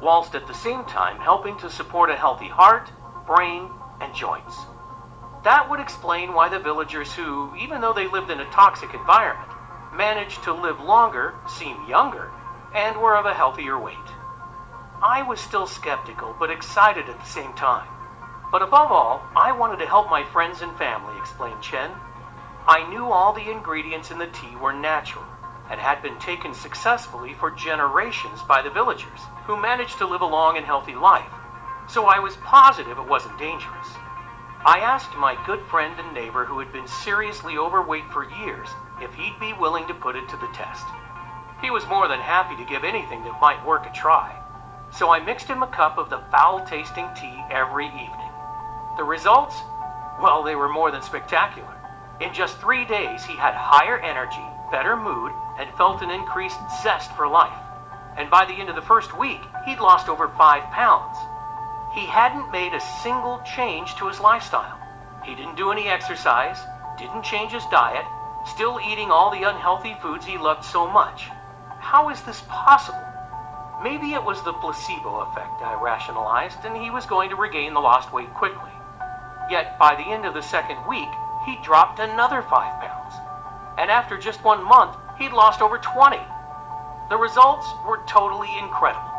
whilst at the same time helping to support a healthy heart, brain, and joints. That would explain why the villagers who, even though they lived in a toxic environment, managed to live longer, seem younger, and were of a healthier weight. I was still skeptical, but excited at the same time. But above all, I wanted to help my friends and family, explained Chen. I knew all the ingredients in the tea were natural and had been taken successfully for generations by the villagers, who managed to live a long and healthy life, so I was positive it wasn't dangerous. I asked my good friend and neighbor who had been seriously overweight for years if he'd be willing to put it to the test. He was more than happy to give anything that might work a try, so I mixed him a cup of the foul-tasting tea every evening. The results? Well, they were more than spectacular. In just 3 days, he had higher energy, better mood, and felt an increased zest for life. And by the end of the first week, he'd lost over 5 pounds. He hadn't made a single change to his lifestyle. He didn't do any exercise, didn't change his diet, still eating all the unhealthy foods he loved so much. How is this possible? Maybe it was the placebo effect, I rationalized, and he was going to regain the lost weight quickly. Yet, by the end of the second week, he dropped another 5 pounds. And after just 1 month, he'd lost over 20. The results were totally incredible.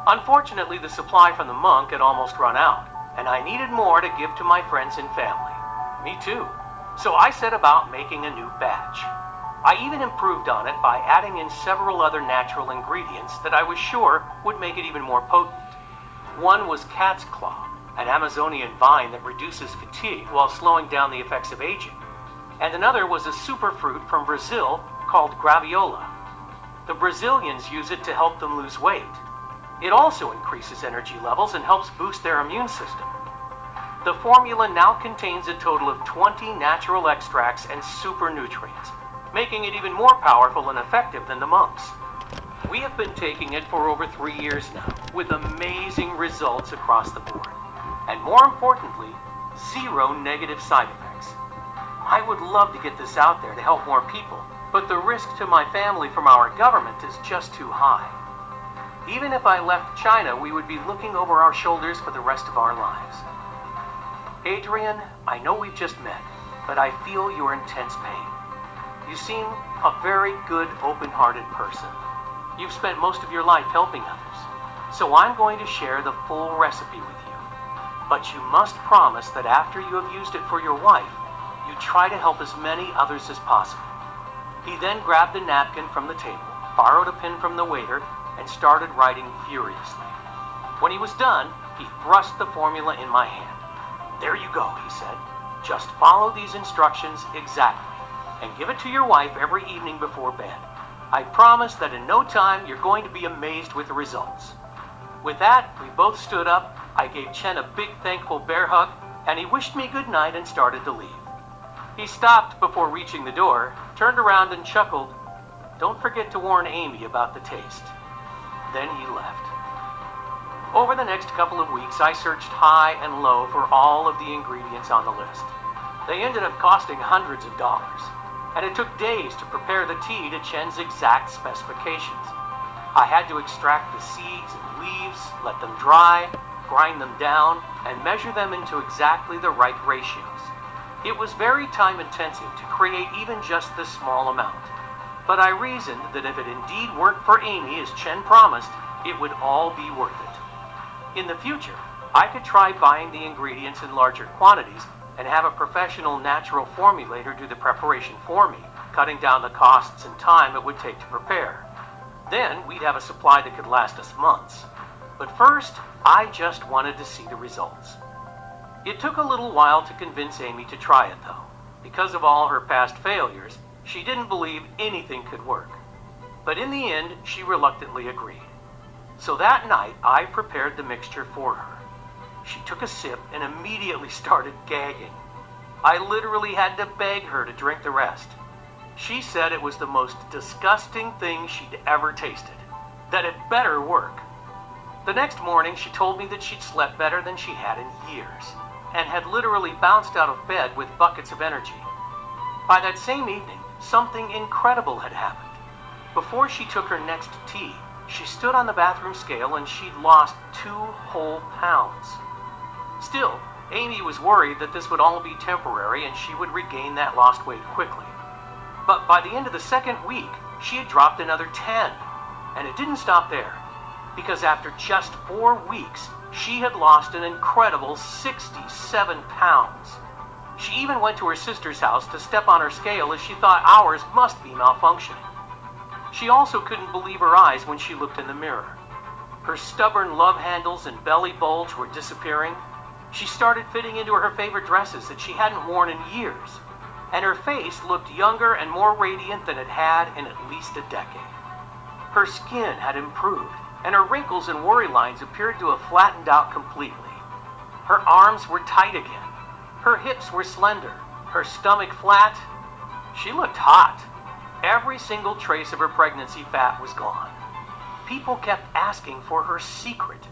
Unfortunately, the supply from the monk had almost run out, and I needed more to give to my friends and family. Me too. So I set about making a new batch. I even improved on it by adding in several other natural ingredients that I was sure would make it even more potent. One was cat's claw, an Amazonian vine that reduces fatigue while slowing down the effects of aging. And another was a superfruit from Brazil called graviola. The Brazilians use it to help them lose weight. It also increases energy levels and helps boost their immune system. The formula now contains a total of 20 natural extracts and super nutrients, making it even more powerful and effective than the monks. We have been taking it for over 3 years now, with amazing results across the board. And more importantly, 0 negative side effects. I would love to get this out there to help more people, but the risk to my family from our government is just too high. Even if I left China, we would be looking over our shoulders for the rest of our lives. Adrian, I know we've just met, but I feel your intense pain. You seem a very good, open-hearted person. You've spent most of your life helping others, so I'm going to share the full recipe with you. But you must promise that after you have used it for your wife, you try to help as many others as possible. He then grabbed a napkin from the table, borrowed a pen from the waiter, and started writing furiously. When he was done, he thrust the formula in my hand. There you go, he said. Just follow these instructions exactly, and give it to your wife every evening before bed. I promise that in no time you're going to be amazed with the results. With that, we both stood up, I gave Chen a big thankful bear hug, and he wished me good night and started to leave. He stopped before reaching the door, turned around and chuckled, "Don't forget to warn Amy about the taste." Then he left. Over the next couple of weeks, I searched high and low for all of the ingredients on the list. They ended up costing hundreds of dollars, and it took days to prepare the tea to Chen's exact specifications. I had to extract the seeds and leaves, let them dry, grind them down, and measure them into exactly the right ratios. It was very time-intensive to create even just this small amount, but I reasoned that if it indeed worked for Amy as Chen promised, it would all be worth it. In the future, I could try buying the ingredients in larger quantities and have a professional natural formulator do the preparation for me, cutting down the costs and time it would take to prepare. Then we'd have a supply that could last us months. But first, I just wanted to see the results. It took a little while to convince Amy to try it, though. Because of all her past failures, she didn't believe anything could work. But in the end, she reluctantly agreed. So that night, I prepared the mixture for her. She took a sip and immediately started gagging. I literally had to beg her to drink the rest. She said it was the most disgusting thing she'd ever tasted, that it better work. The next morning, she told me that she'd slept better than she had in years, and had literally bounced out of bed with buckets of energy. By that same evening, something incredible had happened. Before she took her next tea, she stood on the bathroom scale and she'd lost 2 whole pounds. Still, Amy was worried that this would all be temporary and she would regain that lost weight quickly. But by the end of the second week, she had dropped another 10. And it didn't stop there, because after just 4 weeks, she had lost an incredible 67 pounds. She even went to her sister's house to step on her scale as she thought ours must be malfunctioning. She also couldn't believe her eyes when she looked in the mirror. Her stubborn love handles and belly bulge were disappearing. She started fitting into her favorite dresses that she hadn't worn in years. And her face looked younger and more radiant than it had in at least a decade. Her skin had improved, and her wrinkles and worry lines appeared to have flattened out completely. Her arms were tight again. Her hips were slender. Her stomach flat. She looked hot. Every single trace of her pregnancy fat was gone. People kept asking for her secret.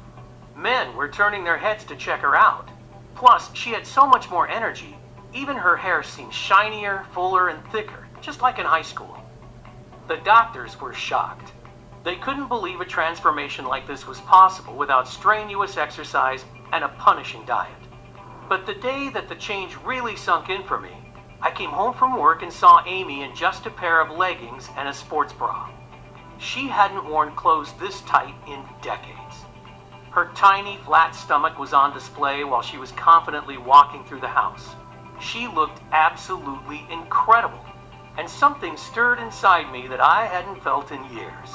Men were turning their heads to check her out. Plus, she had so much more energy. Even her hair seemed shinier, fuller, and thicker, just like in high school. The doctors were shocked. They couldn't believe a transformation like this was possible without strenuous exercise and a punishing diet. But the day that the change really sunk in for me, I came home from work and saw Amy in just a pair of leggings and a sports bra. She hadn't worn clothes this tight in decades. Her tiny, flat stomach was on display while she was confidently walking through the house. She looked absolutely incredible, and something stirred inside me that I hadn't felt in years.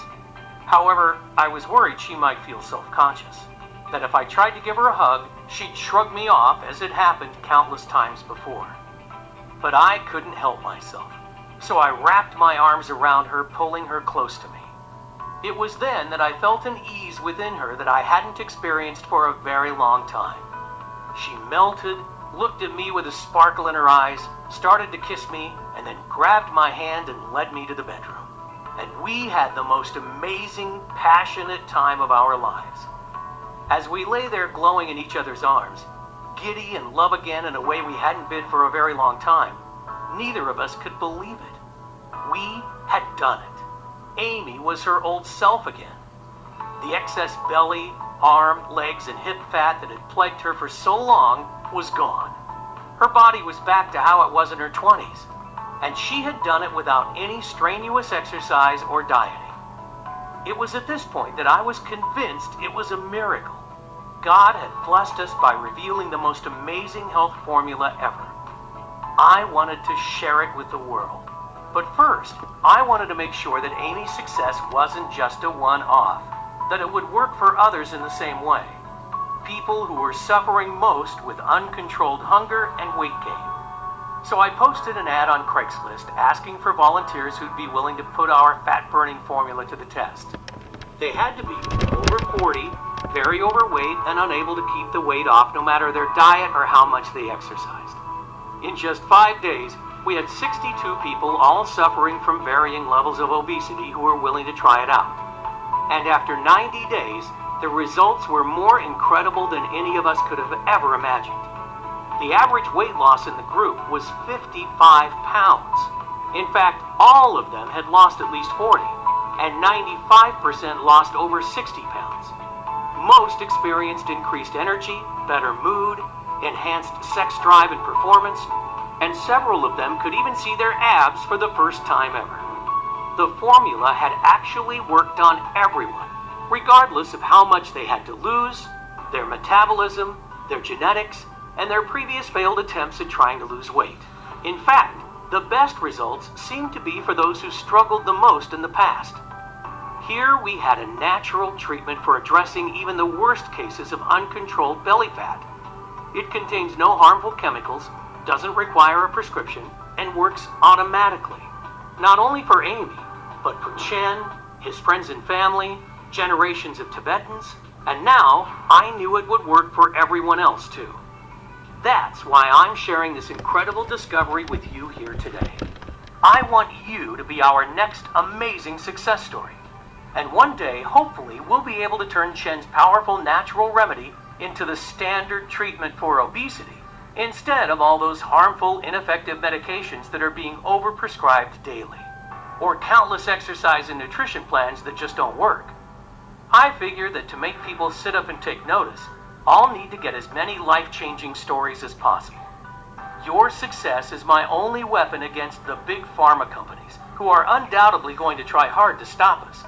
However, I was worried she might feel self-conscious, that if I tried to give her a hug, she'd shrug me off as it happened countless times before. But I couldn't help myself, so I wrapped my arms around her, pulling her close to me. It was then that I felt an ease within her that I hadn't experienced for a very long time. She melted, looked at me with a sparkle in her eyes, started to kiss me, and then grabbed my hand and led me to the bedroom. And we had the most amazing, passionate time of our lives. As we lay there glowing in each other's arms, giddy and love again in a way we hadn't been for a very long time, neither of us could believe it. We had done it. Amy was her old self again. The excess belly, arm, legs, and hip fat that had plagued her for so long was gone. Her body was back to how it was in her 20s, and she had done it without any strenuous exercise or dieting. It was at this point that I was convinced it was a miracle. God had blessed us by revealing the most amazing health formula ever. I wanted to share it with the world. But first, I wanted to make sure that Amy's success wasn't just a one-off, that it would work for others in the same way. People who were suffering most with uncontrolled hunger and weight gain. So I posted an ad on Craigslist asking for volunteers who'd be willing to put our fat-burning formula to the test. They had to be over 40, very overweight, and unable to keep the weight off no matter their diet or how much they exercised. In just 5 days, We had 62 people all suffering from varying levels of obesity who were willing to try it out. And after 90 days, the results were more incredible than any of us could have ever imagined. The average weight loss in the group was 55 pounds. In fact, all of them had lost at least 40, and 95% lost over 60 pounds. Most experienced increased energy, better mood, enhanced sex drive and performance, and several of them could even see their abs for the first time ever. The formula had actually worked on everyone, regardless of how much they had to lose, their metabolism, their genetics, and their previous failed attempts at trying to lose weight. In fact, the best results seemed to be for those who struggled the most in the past. Here we had a natural treatment for addressing even the worst cases of uncontrolled belly fat. It contains no harmful chemicals, doesn't require a prescription, and works automatically. Not only for Amy, but for Chen, his friends and family, generations of Tibetans, and now I knew it would work for everyone else too. That's why I'm sharing this incredible discovery with you here today. I want you to be our next amazing success story. And one day, hopefully, we'll be able to turn Chen's powerful natural remedy into the standard treatment for obesity, instead of all those harmful, ineffective medications that are being overprescribed daily, or countless exercise and nutrition plans that just don't work. I figure that to make people sit up and take notice, I'll need to get as many life-changing stories as possible. Your success is my only weapon against the big pharma companies, who are undoubtedly going to try hard to stop us,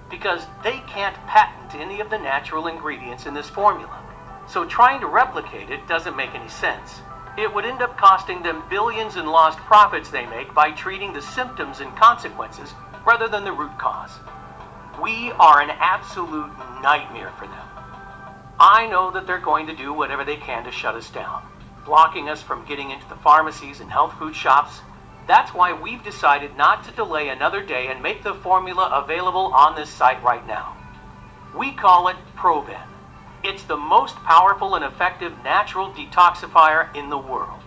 because they can't patent any of the natural ingredients in this formula. So trying to replicate it doesn't make any sense. It would end up costing them billions in lost profits they make by treating the symptoms and consequences rather than the root cause. We are an absolute nightmare for them. I know that they're going to do whatever they can to shut us down, blocking us from getting into the pharmacies and health food shops. That's why we've decided not to delay another day and make the formula available on this site right now. We call it Proven. It's the most powerful and effective natural detoxifier in the world.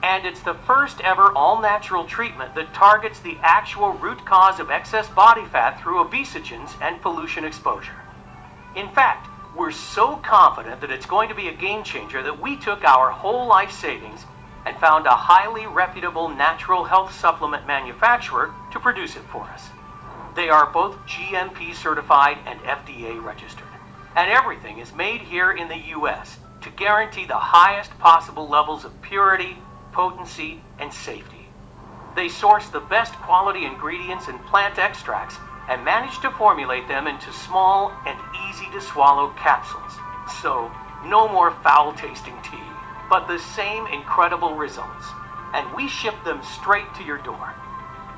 And it's the first ever all-natural treatment that targets the actual root cause of excess body fat through obesogens and pollution exposure. In fact, we're so confident that it's going to be a game changer that we took our whole life savings and found a highly reputable natural health supplement manufacturer to produce it for us. They are both GMP certified and FDA registered. And everything is made here in the US to guarantee the highest possible levels of purity, potency, and safety. They source the best quality ingredients and plant extracts and manage to formulate them into small and easy-to-swallow capsules. So, no more foul-tasting tea, but the same incredible results. And we ship them straight to your door.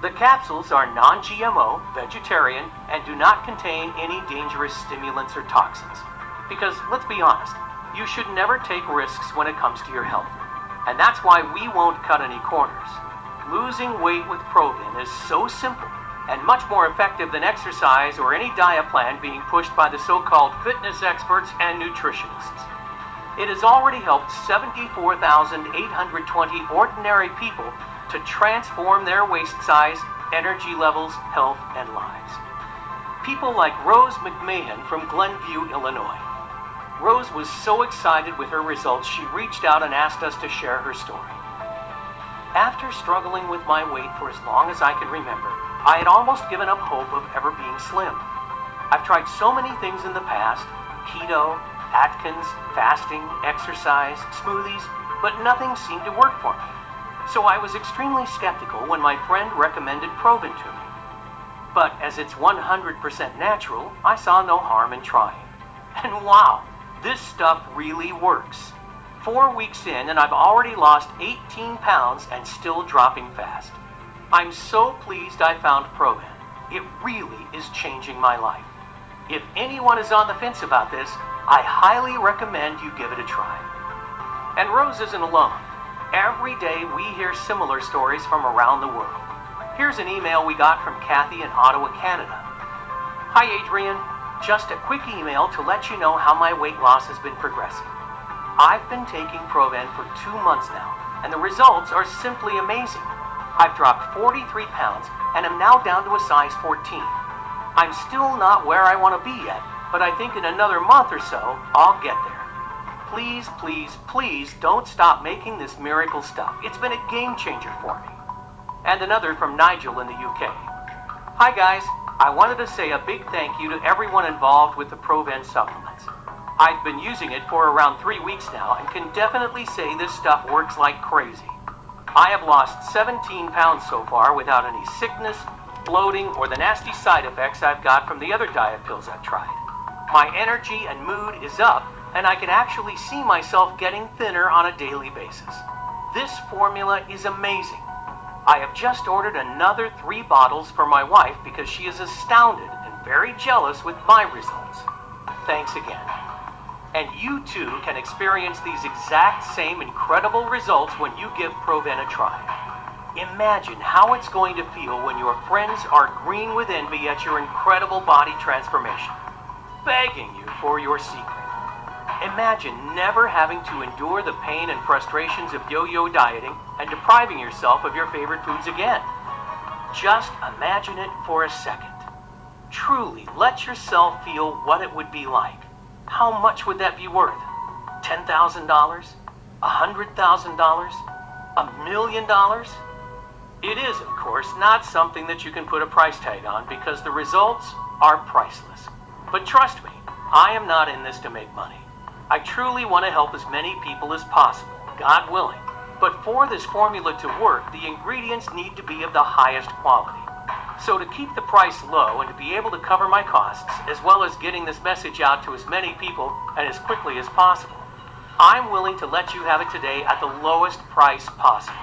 The capsules are non-GMO, vegetarian, and do not contain any dangerous stimulants or toxins. Because, let's be honest, you should never take risks when it comes to your health. And that's why we won't cut any corners. Losing weight with Proven is so simple and much more effective than exercise or any diet plan being pushed by the so-called fitness experts and nutritionists. It has already helped 74,820 ordinary people to transform their waist size, energy levels, health, and lives. People like Rose McMahon from Glenview, Illinois. Rose was so excited with her results, she reached out and asked us to share her story. After struggling with my weight for as long as I can remember, I had almost given up hope of ever being slim. I've tried so many things in the past: keto, Atkins, fasting, exercise, smoothies, but nothing seemed to work for me. So I was extremely skeptical when my friend recommended Proven to me. But as it's 100% natural, I saw no harm in trying. And wow, this stuff really works. 4 weeks in and I've already lost 18 pounds and still dropping fast. I'm so pleased I found Proven. It really is changing my life. If anyone is on the fence about this, I highly recommend you give it a try. And Rose isn't alone. Every day we hear similar stories from around the world. Here's an email we got from Kathy in Ottawa, Canada. Hi Adrian, just a quick email to let you know how my weight loss has been progressing. I've been taking Proven for 2 months now, and the results are simply amazing. I've dropped 43 pounds and am now down to a size 14. I'm still not where I want to be yet, but I think in another month or so, I'll get there. Please, please, please don't stop making this miracle stuff. It's been a game changer for me. And another from Nigel in the UK. Hi guys, I wanted to say a big thank you to everyone involved with the Proven supplements. I've been using it for around 3 weeks now and can definitely say this stuff works like crazy. I have lost 17 pounds so far without any sickness, bloating, or the nasty side effects I've got from the other diet pills I've tried. My energy and mood is up, and I can actually see myself getting thinner on a daily basis. This formula is amazing. I have just ordered another 3 bottles for my wife because she is astounded and very jealous with my results. Thanks again. And you too can experience these exact same incredible results when you give Proven a try. Imagine how it's going to feel when your friends are green with envy at your incredible body transformation, begging you for your secret. Imagine never having to endure the pain and frustrations of yo-yo dieting and depriving yourself of your favorite foods again. Just imagine it for a second. Truly let yourself feel what it would be like. How much would that be worth? $10,000? $100,000? $1,000,000? It is, of course, not something that you can put a price tag on because the results are priceless. But trust me, I am not in this to make money. I truly want to help as many people as possible, God willing. But for this formula to work, the ingredients need to be of the highest quality. So to keep the price low and to be able to cover my costs, as well as getting this message out to as many people and as quickly as possible, I'm willing to let you have it today at the lowest price possible.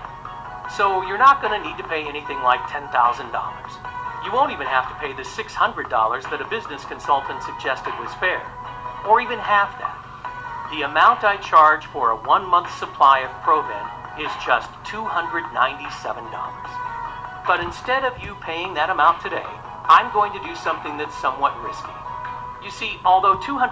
So you're not going to need to pay anything like $10,000. You won't even have to pay the $600 that a business consultant suggested was fair, or even half that. The amount I charge for a 1-month supply of Proven is just $297. But instead of you paying that amount today, I'm going to do something that's somewhat risky. You see, although $200